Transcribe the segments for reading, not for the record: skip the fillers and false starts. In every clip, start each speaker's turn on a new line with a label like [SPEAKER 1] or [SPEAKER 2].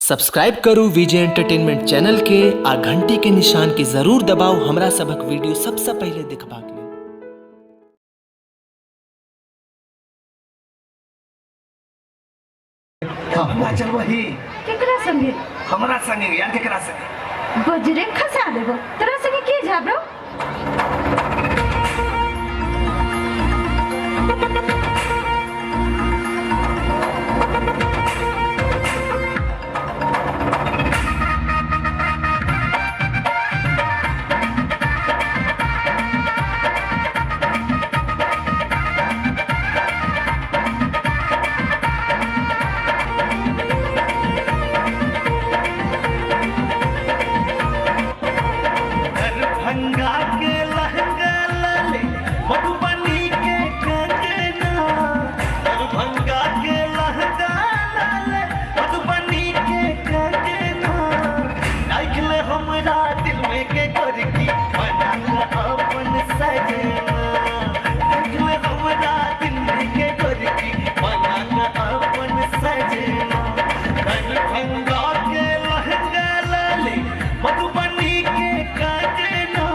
[SPEAKER 1] Subscribe करू विजय entertainment channel के आ घंटी के निशान के जरूर दबाओ हमरा सबक वीडियो सबसे पहले देखबाक लेल।
[SPEAKER 2] हमरा चलबही
[SPEAKER 3] केकरा संगे?
[SPEAKER 2] हमरा संगे या केकरा संगे?
[SPEAKER 3] बजरे खसा देबो तोरा संगे के जाबरो?
[SPEAKER 2] दरभंगा के लहंगा लाले मधुबनी के कंगना, दरभंगा के लहंगा लाले मधुबनी के कंगना, नाइखले हमरा दिल में के करकी बना अपन सजना, नाइखले हमरा दिल में के करकी बना अपन सजना, दरभंगा के लहंगा लाले मधुबनी के कंगना,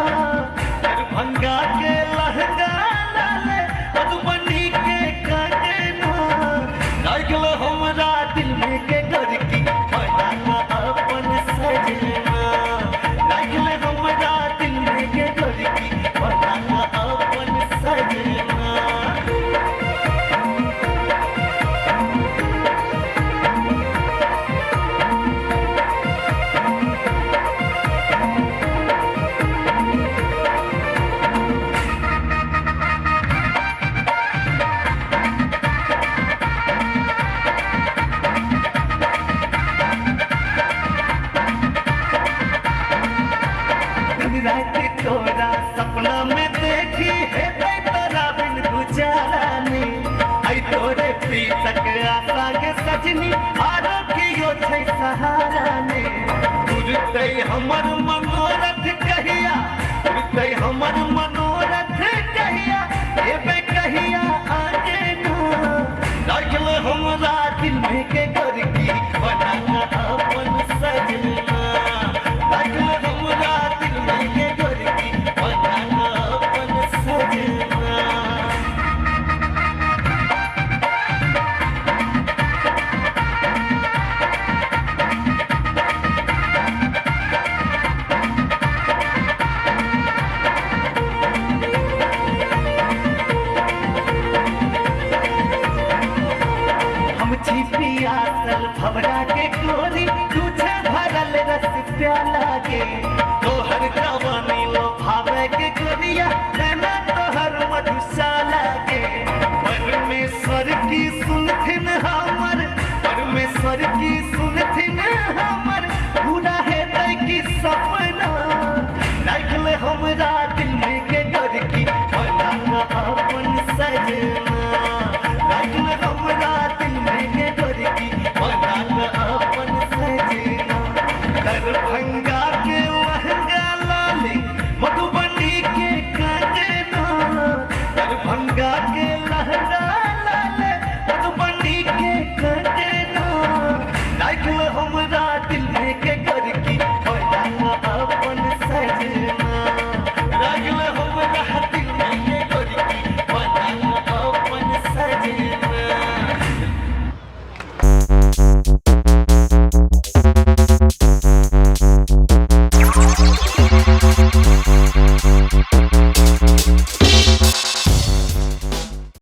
[SPEAKER 2] दरभंगा के लहंगा लाले मधुबनी के कंगना, नाइखले हमरा दिल में के करकी बना अपन सजना, नाइखले हमरा दिल में के करकी बना अपन सजना। दिन रात तोरा सपना में देखी है तोरा बिन गुजारा ने, आई तोरे पीतक आशा के सजनी आरो कियो छै सहारा ने, उड़तै हमर मनोरथ कहिया, उड़तै हमर मनोरथ कहिया, एबे कहिया आगे ना, लागल हमरा दिल में के करकी बना अपन सजना, लागल हमरा दिल में के करकी बना अपन सजना। हम छी पियासल भवरा के गोरी, तुझे भरल रस प्याला के, तोहर जवानी लो भावे के गोरिया, नैना तोहर मधुशाला के, परमेश्वर की सुनथिन हमर, परमेश्वर की सुनथिन हमर,